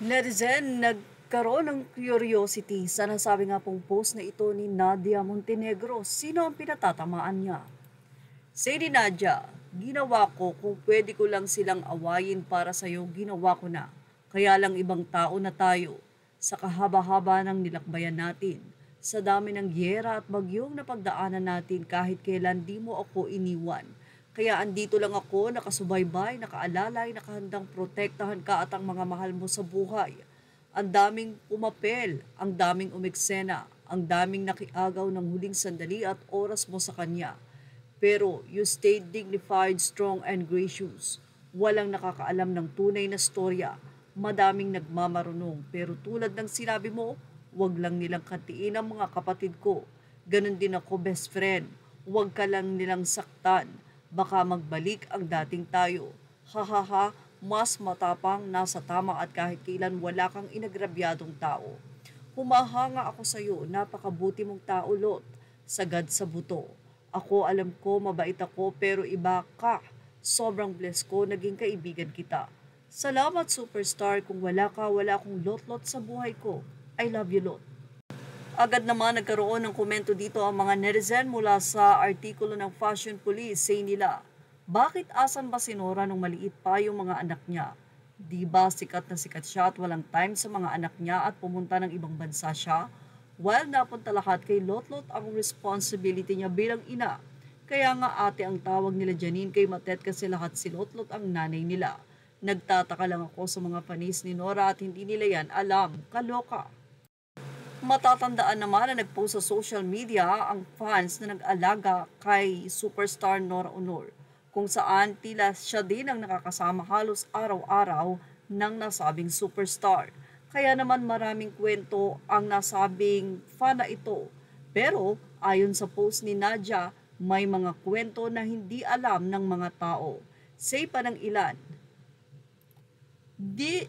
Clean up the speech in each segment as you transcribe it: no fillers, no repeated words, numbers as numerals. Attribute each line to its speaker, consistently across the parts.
Speaker 1: Netizen, nagkaroon ng curiosity sa nasabi nga pong post na ito ni Nadia Montenegro. Sino ang pinatatamaan niya? Say ni Nadia, ginawa ko kung pwede ko lang silang awayin para sa'yo, ginawa ko na. Kaya lang ibang tao na tayo. Sa kahaba-haba ng nilakbayan natin, sa dami ng giyera at bagyong napagdaanan natin kahit kailan di mo ako iniwan. Kaya andito lang ako, nakasubaybay, nakaalalay, nakahandang protektahan ka at ang mga mahal mo sa buhay. Ang daming umapel, ang daming umeksena, ang daming nakiagaw ng huling sandali at oras mo sa kanya. Pero you stayed dignified, strong, and gracious. Walang nakakaalam ng tunay na storya. Madaming nagmamarunong, pero tulad ng sinabi mo, wag lang nilang katiin ang mga kapatid ko. Ganon din ako, best friend. Huwag ka lang nilang saktan. Baka magbalik ang dating tayo. Hahaha, mas matapang, nasa tama at kahit kailan wala kang inagrabyadong tao. Humahanga ako sa iyo, napakabuti mong tao, Lot. Sagad sa buto. Ako alam ko mabait ako pero iba ka. Sobrang blessed ko naging kaibigan kita. Salamat superstar, kung wala ka wala akong lot-lot sa buhay ko. I love you, Lot. Agad naman nagkaroon ng komento dito ang mga netizen mula sa artikulo ng Fashion Police. Say nila, bakit asan ba si Nora nung maliit pa yung mga anak niya? Di ba sikat na sikat siya at walang time sa mga anak niya at pumunta ng ibang bansa siya? While napunta lahat kay Lotlot ang responsibility niya bilang ina. Kaya nga ate ang tawag nila Janine kay Matet kasi lahat si Lotlot ang nanay nila. Nagtataka lang ako sa mga panis ni Nora at hindi nila yan alam. Kaloka. Matatandaan naman na nagpost sa social media ang fans na nag-alaga kay superstar Nora Honor, kung saan tila siya din ang nakakasama halos araw-araw ng nasabing superstar. Kaya naman maraming kwento ang nasabing fan na ito. Pero ayon sa post ni Nadia, may mga kwento na hindi alam ng mga tao. Say pa ng ilan, di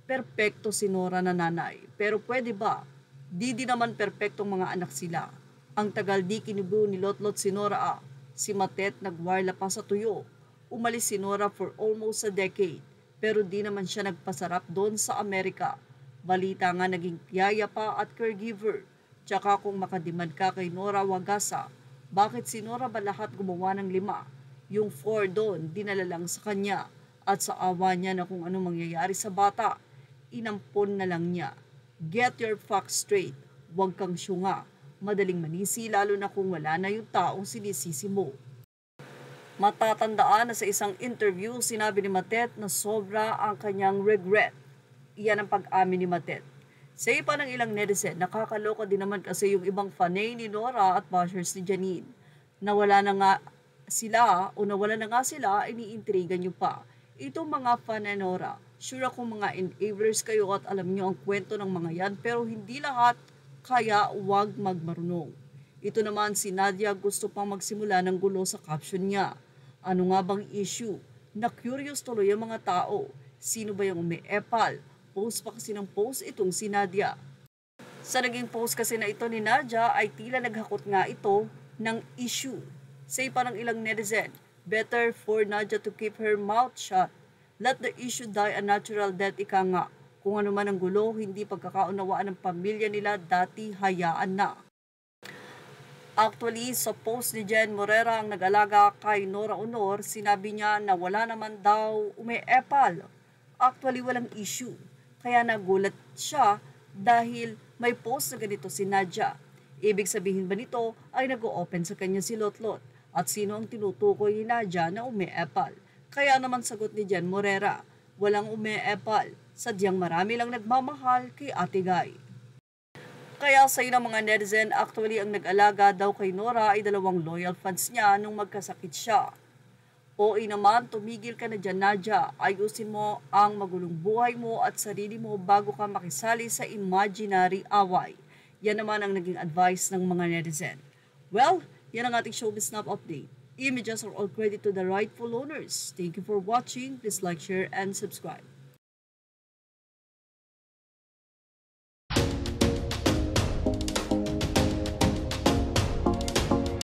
Speaker 1: perpekto si Nora na nanay, pero pwede ba? Di naman perpektong mga anak sila. Ang tagal di kinubo ni Lotlot si Nora Si Matet nagwarla pa sa tuyo. Umalis si Nora for almost a decade, pero di naman siya nagpasarap doon sa Amerika. Balita nga naging tiyaya pa at caregiver. Tsaka kung makademand ka kay Nora Wagasa, bakit si Nora ba lahat gumawa ng 5? Yung 4 doon, dinala lang sa kanya. At sa awa niya na kung ano mangyayari sa bata, inampon na lang niya. Get your facts straight. Huwag kang syunga. Madaling manisi lalo na kung wala na yung taong sinisisi mo. Matatandaan na sa isang interview, sinabi ni Matet na sobra ang kanyang regret. Iyan ang pag-amin ni Matet. Sa pa ng ilang netizen, nakakaloka din naman kasi yung ibang fanay ni Nora at bashers ni Janine. Nawala na nga sila, iniintrigan nyo pa. Itong mga fan ni Nora, sure akong mga enablers kayo at alam nyo ang kwento ng mga yan, pero hindi lahat, kaya huwag magmarunong. Ito naman si Nadia, gusto pang magsimula ng gulo sa caption niya. Ano nga bang issue? Na-curious tuloy ang mga tao. Sino ba yung umiepal? Post pa kasi ng post itong si Nadia. Sa naging post kasi na ito ni Nadia ay tila naghakot nga ito ng issue. Say pa ng ilang netizen, better for Nadia to keep her mouth shut. Let the issue die a natural death, ika nga. Kung ano man ang gulo, hindi pagkakaunawaan ng pamilya nila, dati hayaan na. Actually, sa post ni Jen Morera ang nag-alaga kay Nora Honor, sinabi niya na wala naman daw umiepal. Actually, walang issue. Kaya nagulat siya dahil may post na ganito si Nadia. Ibig sabihin ba nito ay nag-o-open sa kanya si Lotlot? At sino ang tinutukoy ni Nadia na umiepal? Kaya naman sagot ni Jen Morera, walang umiepal. Sadyang marami lang nagmamahal kay Ate Guy. Kaya sa ng mga netizen, actually ang nag-alaga daw kay Nora ay 2 loyal fans niya nung magkasakit siya. O naman, tumigil ka na dyan, Nadia. Ayusin mo ang magulong buhay mo at sarili mo bago ka makisali sa imaginary away. Yan naman ang naging advice ng mga netizen. Well, yan ang ating Showbiz Snap update. Images are all credit to the rightful owners. Thank you for watching. Please like, share, and subscribe.